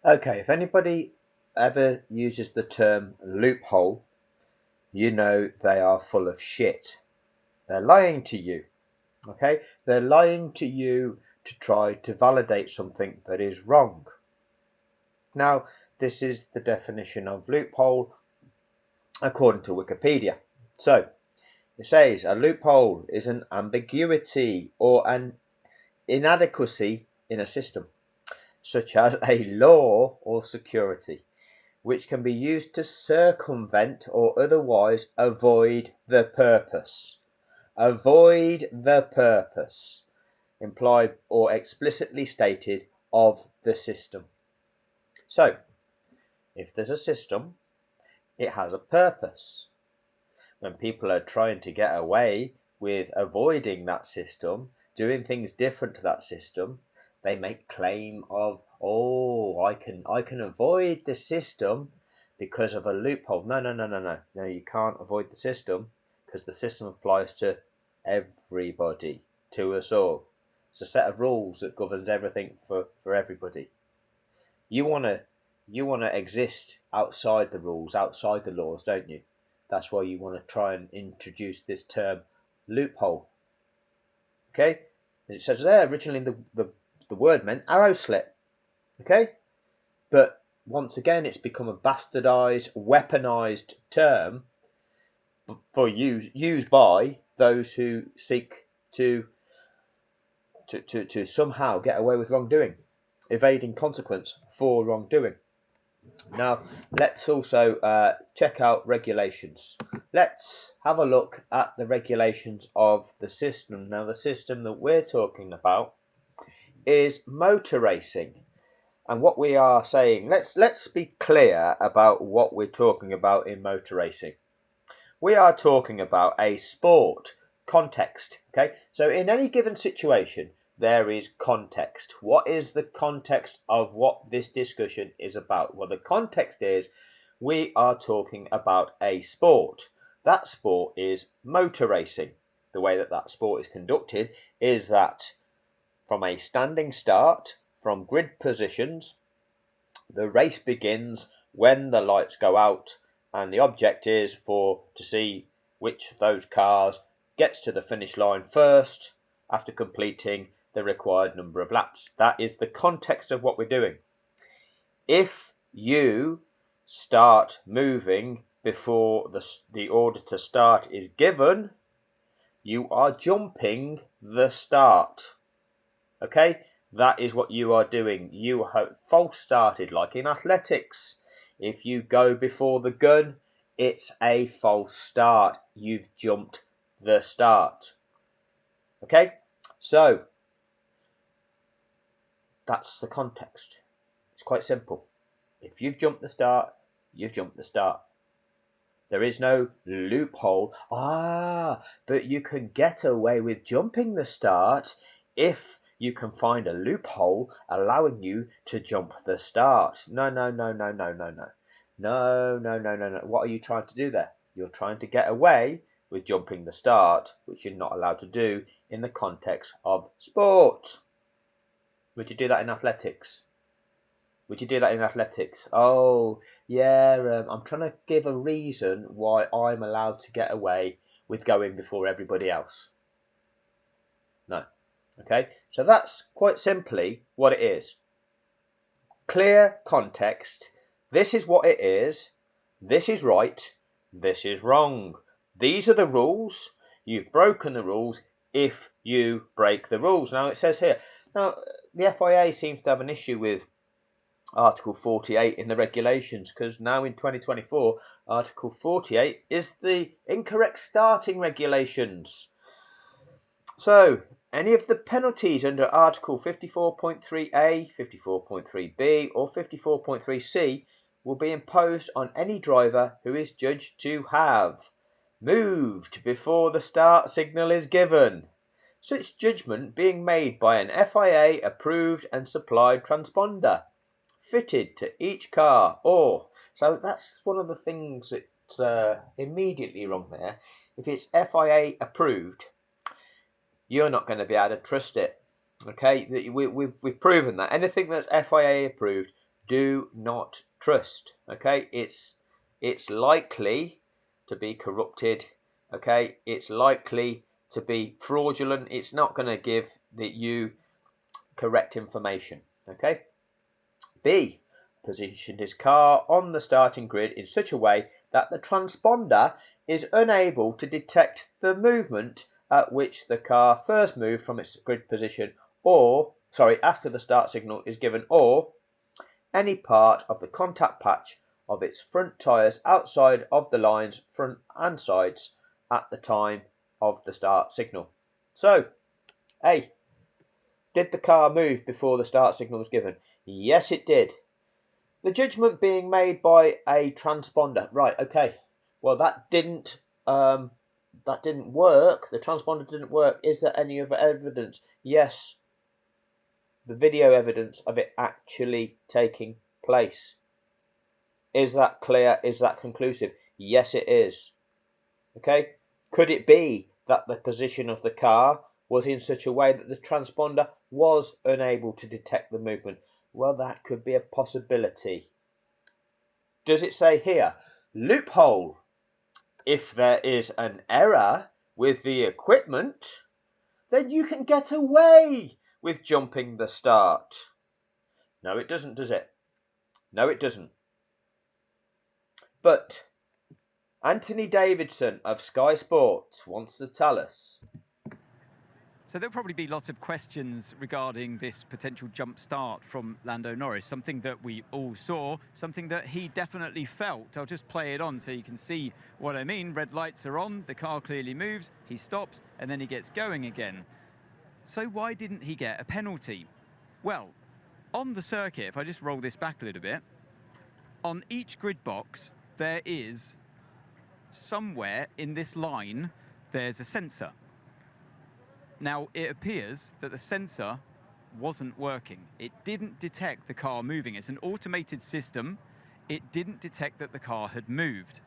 Okay, if anybody ever uses the term loophole, you know they are full of shit. They're lying to you. Okay? They're lying to you to try to validate something that is wrong. Now, this is the definition of loophole according to Wikipedia. So, it says a loophole is an ambiguity or an inadequacy in a system, such as a law or security, which can be used to circumvent or otherwise avoid the purpose. Avoid the purpose implied or explicitly stated of the system. So, if there's a system, it has a purpose. When people are trying to get away with avoiding that system, doing things different to that system, they make claim of, oh, I can avoid the system because of a loophole. No, you can't avoid the system because the system applies to everybody, to us all. It's a set of rules that governs everything for everybody. You wanna you wanna exist outside the rules, outside the laws, don't you? That's why you want to try and introduce this term loophole. Okay? And it says there originally the word meant arrow slit. Okay? But once again it's become a bastardized, weaponized term for used by those who seek to somehow get away with wrongdoing, evading consequence for wrongdoing. Now, let's also check out regulations. Let's have a look at the regulations of the system. Now, the system that we're talking about is motor racing. And what we are saying, let's be clear about what we're talking about in motor racing. We are talking about a sport context. Okay, so in any given situation, there is context. What is the context of what this discussion is about? Well, the context is we are talking about a sport. That sport is motor racing. The way that sport is conducted is that from a standing start, from grid positions, the race begins when the lights go out, and the object is to see which of those cars gets to the finish line first after completing the required number of laps. That is the context of what we're doing. If you start moving before the order to start is given, you are jumping the start. Okay? That is what you are doing. You have false started, like in athletics. If you go before the gun, it's a false start. You've jumped the start. Okay? So, that's the context. It's quite simple. If you've jumped the start, you've jumped the start. There is no loophole. But you can get away with jumping the start if you can find a loophole allowing you to jump the start. No. No. What are you trying to do there? You're trying to get away with jumping the start, which you're not allowed to do in the context of sport. Would you do that in athletics? Would you do that in athletics? Oh, yeah, I'm trying to give a reason why I'm allowed to get away with going before everybody else. No. Okay, so that's quite simply what it is. Clear context. This is what it is. This is right. This is wrong. These are the rules. You've broken the rules if you break the rules. Now, it says here. Now, the FIA seems to have an issue with Article 48 in the regulations, because now in 2024 Article 48 is the incorrect starting regulations. So any of the penalties under Article 54.3a, 54.3b or 54.3c will be imposed on any driver who is judged to have moved before the start signal is given, such judgment being made by an FIA approved and supplied transponder fitted to each car. So that's one of the things that's immediately wrong there. If it's FIA approved, you're not going to be able to trust it. Okay, we've proven that anything that's FIA approved, do not trust. Okay, it's likely to be corrupted. Okay, it's likely to be fraudulent. It's not going to give you correct information. Okay. B, positioned his car on the starting grid in such a way that the transponder is unable to detect the movement at which the car first moved from its grid position, or after the start signal is given, or any part of the contact patch of its front tyres outside of the lines front and sides at the time of the start signal. So, A, did the car move before the start signal was given? Yes, it did. The judgment being made by a transponder. Right, okay. Well, that didn't work. The transponder didn't work. Is there any other evidence? Yes. The video evidence of it actually taking place. Is that clear? Is that conclusive? Yes, it is. Okay. Could it be that the position of the car was in such a way that the transponder was unable to detect the movement? Well, that could be a possibility. Does it say here, loophole? If there is an error with the equipment, then you can get away with jumping the start. No, it doesn't, does it? No, it doesn't. But Anthony Davidson of Sky Sports wants to tell us. So there'll probably be lots of questions regarding this potential jump start from Lando Norris, something that we all saw, something that he definitely felt. I'll just play it on so you can see what I mean. Red lights are on, the car clearly moves, he stops, and then he gets going again. So why didn't he get a penalty? Well, on the circuit, if I just roll this back a little bit, on each grid box, there is somewhere in this line, there's a sensor. Now, it appears that the sensor wasn't working. It didn't detect the car moving. It's an automated system. It didn't detect that the car had moved.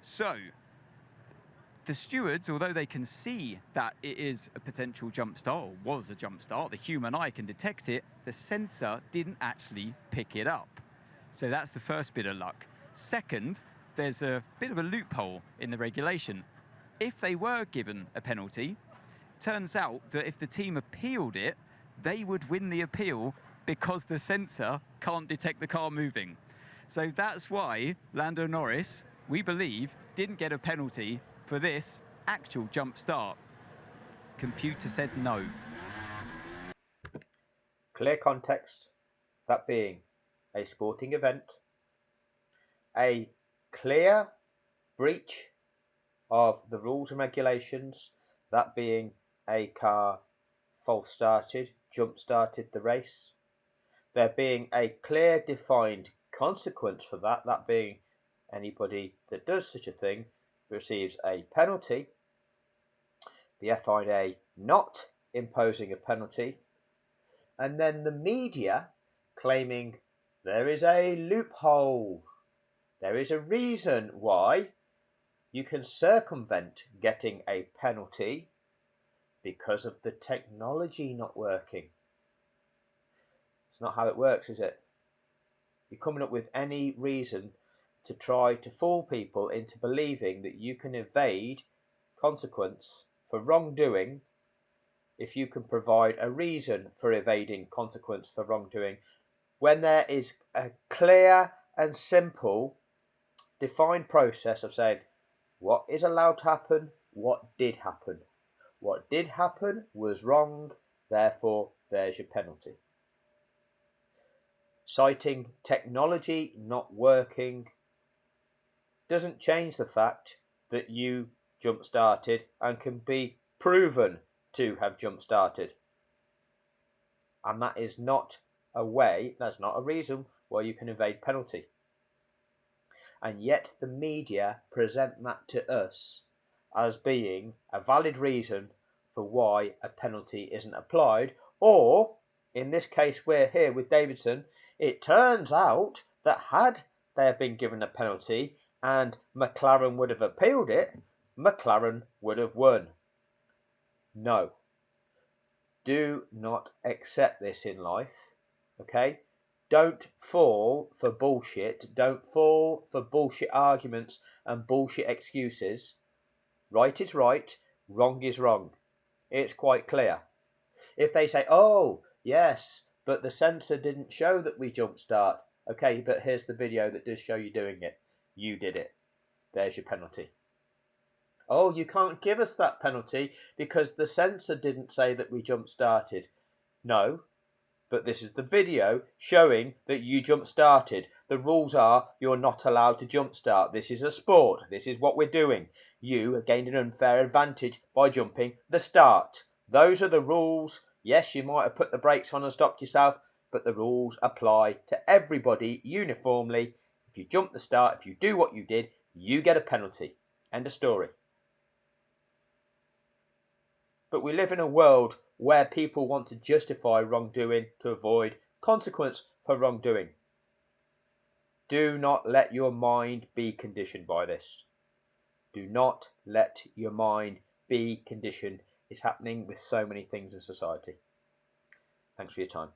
So, the stewards, although they can see that it is a potential jump start, or was a jump start, the human eye can detect it, the sensor didn't actually pick it up. So that's the first bit of luck. Second, there's a bit of a loophole in the regulation. If they were given a penalty, turns out that if the team appealed it, they would win the appeal because the sensor can't detect the car moving. So that's why Lando Norris, we believe, didn't get a penalty for this actual jump start. Computer said no. Clear context, that being a sporting event, a clear breach of the rules and regulations, that being a car false started, jump started the race, there being a clear defined consequence for that, that being anybody that does such a thing receives a penalty, the FIA not imposing a penalty, and then the media claiming there is a loophole. There is a reason why you can circumvent getting a penalty because of the technology not working. It's not how it works, is it? You're coming up with any reason to try to fool people into believing that you can evade consequence for wrongdoing if you can provide a reason for evading consequence for wrongdoing when there is a clear and simple defined process of saying what is allowed to happen, what did happen. What did happen was wrong, therefore there's your penalty. Citing technology not working doesn't change the fact that you jump started and can be proven to have jump started. And that is not a way, that's not a reason why you can evade penalty. And yet the media present that to us as being a valid reason for why a penalty isn't applied, or in this case we're here with Davidson, it turns out that had they have been given a penalty and McLaren would have appealed it, McLaren would have won. No. Do not accept this in life, okay? Don't fall for bullshit. Don't fall for bullshit arguments and bullshit excuses. Right is right, wrong is wrong. It's quite clear. If they say, oh, yes, but the sensor didn't show that we jumpstart. Okay, but here's the video that does show you doing it. You did it. There's your penalty. Oh, you can't give us that penalty because the sensor didn't say that we jump-started. No, but this is the video showing that you jump-started. The rules are you're not allowed to jump-start. This is a sport. This is what we're doing. You gained an unfair advantage by jumping the start. Those are the rules. Yes, you might have put the brakes on and stopped yourself, but the rules apply to everybody uniformly. If you jump the start, if you do what you did, you get a penalty. End of story. But we live in a world where people want to justify wrongdoing to avoid consequence for wrongdoing. Do not let your mind be conditioned by this. Do not let your mind be conditioned. It's happening with so many things in society. Thanks for your time.